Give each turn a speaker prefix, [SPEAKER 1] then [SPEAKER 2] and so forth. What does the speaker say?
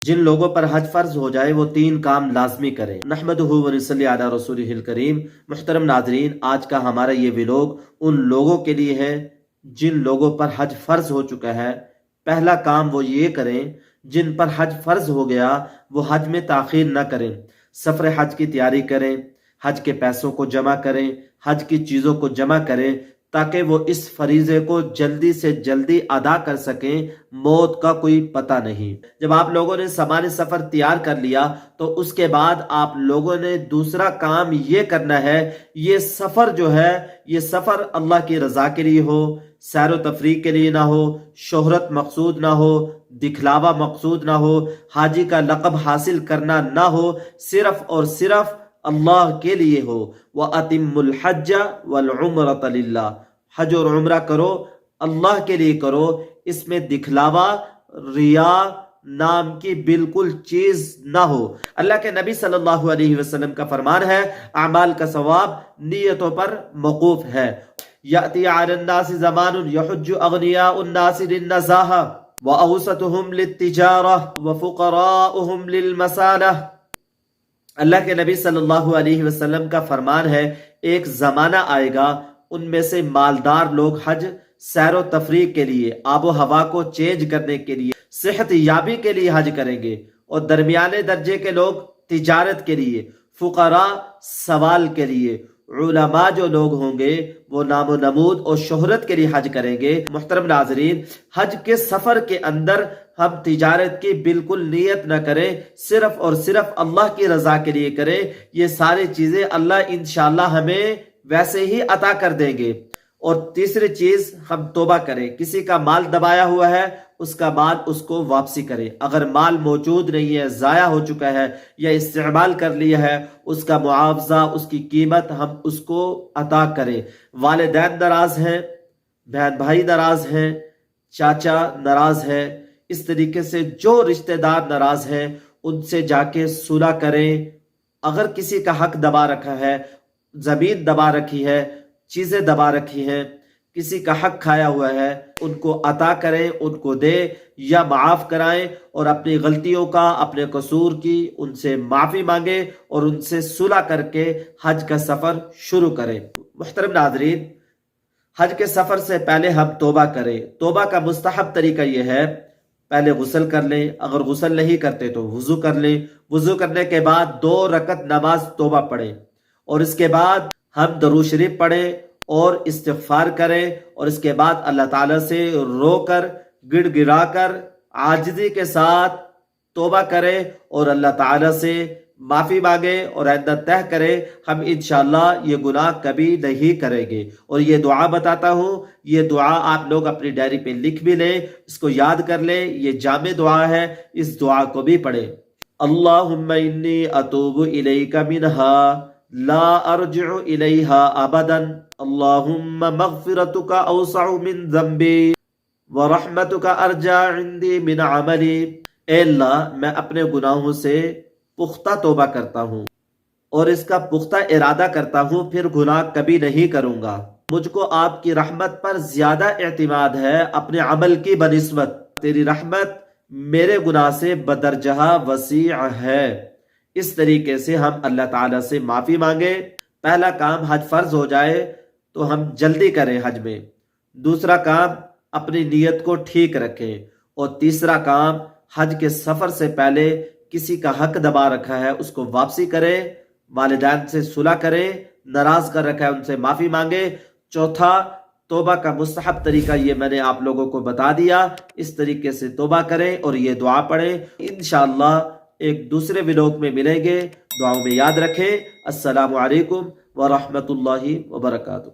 [SPEAKER 1] جن لوگوں پر حج فرض ہو جائے وہ 3 کام لازمی کریں۔ نحمدہ و نصلی علی رسولہ الکریم۔ محترم ناظرین، آج کا ہمارا یہ ویلوگ ان لوگوں کے لیے ہے جن لوگوں پر حج فرض ہو چکا ہے۔ پہلا کام وہ یہ کریں، جن پر حج فرض ہو گیا وہ حج میں تاخیر نہ کریں، سفر حج کی تیاری کریں، حج کے پیسوں کو جمع کریں، حج کی چیزوں کو جمع کریں تاکہ وہ اس فریضے کو جلدی سے جلدی ادا کر سکیں۔ موت کا کوئی پتہ نہیں۔ جب آپ لوگوں نے سامان سفر تیار کر لیا تو اس کے بعد آپ لوگوں نے دوسرا کام یہ کرنا ہے، یہ سفر جو ہے یہ سفر اللہ کی رضا کے لیے ہو، سیر و تفریح کے لیے نہ ہو، شہرت مقصود نہ ہو، دکھلاوا مقصود نہ ہو، حاجی کا لقب حاصل کرنا نہ ہو، صرف اور صرف اللہ کے لیے ہو۔ وَأَتِمُّ الْحَجَّ وَالْعُمْرَةَ لِلَّهِ۔ حج اور عمرہ کرو، اللہ کے لیے کرو، اس میں دکھلاوا، ریا نام کی بالکل چیز نہ ہو۔ اللہ کے نبی صلی اللہ علیہ وسلم کا فرمان ہے، اعمال کا ثواب نیتوں پر موقوف ہے۔ یأتی علی الناس زمان یحج اغنیاء الناس للنزاہہ واوسطہم للتجارہ وفقراؤہم للمسالہ۔ اللہ کے نبی صلی اللہ علیہ وسلم کا فرمان ہے، ایک زمانہ آئے گا ان میں سے مالدار لوگ حج سیر و تفریح کے لیے، آب و ہوا کو چینج کرنے کے لیے، صحت یابی کے لیے حج کریں گے، اور درمیانے درجے کے لوگ تجارت کے لیے، فقراء سوال کے لیے، علماء جو لوگ ہوں گے وہ نام و نمود اور شہرت کے لیے حج کریں گے۔ محترم ناظرین، حج کے سفر کے اندر ہم تجارت کی بالکل نیت نہ کریں، صرف اور صرف اللہ کی رضا کے لیے کریں۔ یہ ساری چیزیں اللہ انشاءاللہ ہمیں ویسے ہی عطا کر دیں گے۔ اور تیسری چیز، ہم توبہ کریں۔ کسی کا مال دبایا ہوا ہے، اس کا مال اس کو واپسی کرے۔ اگر مال موجود نہیں ہے، ضائع ہو چکا ہے یا استعمال کر لیا ہے، اس کا معاوضہ، اس کی قیمت ہم اس کو عطا کریں۔ والدین ناراض ہیں، بہن بھائی ناراض ہیں، چاچا ناراض ہے، اس طریقے سے جو رشتہ دار ناراض ہیں ان سے جا کے صلح کریں۔ اگر کسی کا حق دبا رکھا ہے، زمین دبا رکھی ہے، چیزیں دبا رکھی ہیں، کسی کا حق کھایا ہوا ہے، ان کو عطا کریں، ان کو دیں یا معاف کرائیں، اور اپنی غلطیوں کا، اپنے قصور کی ان سے معافی مانگیں اور ان سے صلح کر کے حج کا سفر شروع کریں۔ محترم ناظرین، حج کے سفر سے پہلے ہم توبہ کریں۔ توبہ کا مستحب طریقہ یہ ہے، پہلے غسل کر لیں، اگر غسل نہیں کرتے تو وضو کر لیں، وضو کرنے کے بعد 2 رکعت نماز توبہ پڑھیں، اور اس کے بعد ہم درود شریف پڑھیں اور استغفار کریں، اور اس کے بعد اللہ تعالیٰ سے رو کر، گڑ گڑا کر، عاجزی کے ساتھ توبہ کریں اور اللہ تعالیٰ سے معافی مانگیں اور آئندہ طے کریں ہم انشاءاللہ یہ گناہ کبھی نہیں کریں گے۔ اور یہ دعا بتاتا ہوں، یہ دعا آپ لوگ اپنی ڈائری پہ لکھ بھی لیں، اس کو یاد کر لیں، یہ جامع دعا ہے، اس دعا کو بھی پڑھیں۔ اللہم انی اتوب الیک منہا لا ارجع الیہا ابدا، اللہم مغفرتک اوسع من ذنبی ورحمتک ارجع عندی من عملی۔ اے اللہ، میں اپنے گناہوں سے پختہ توبہ کرتا ہوں اور اس کا پختہ ارادہ کرتا ہوں، پھر گناہ کبھی نہیں کروں گا۔ مجھ کو آپ کی رحمت پر زیادہ اعتماد ہے اپنے عمل کی بنسبت، تیری رحمت میرے گناہ سے بدرجہ وسیع ہے۔ اس طریقے سے ہم اللہ تعالیٰ سے معافی مانگیں۔ پہلا کام، حج فرض ہو جائے تو ہم جلدی کریں حج میں۔ دوسرا کام، اپنی نیت کو ٹھیک رکھیں۔ اور تیسرا کام، حج کے سفر سے پہلے کسی کا حق دبا رکھا ہے اس کو واپسی کریں، والدین سے صلح کریں، ناراض کر رکھا ہے ان سے معافی مانگیں۔ چوتھا، توبہ کا مستحب طریقہ یہ میں نے آپ لوگوں کو بتا دیا، اس طریقے سے توبہ کریں اور یہ دعا پڑھیں۔ انشاءاللہ ایک دوسرے ولاگ میں ملیں گے، دعاؤں میں یاد رکھیں۔ السلام علیکم ورحمۃ اللہ وبرکاتہ۔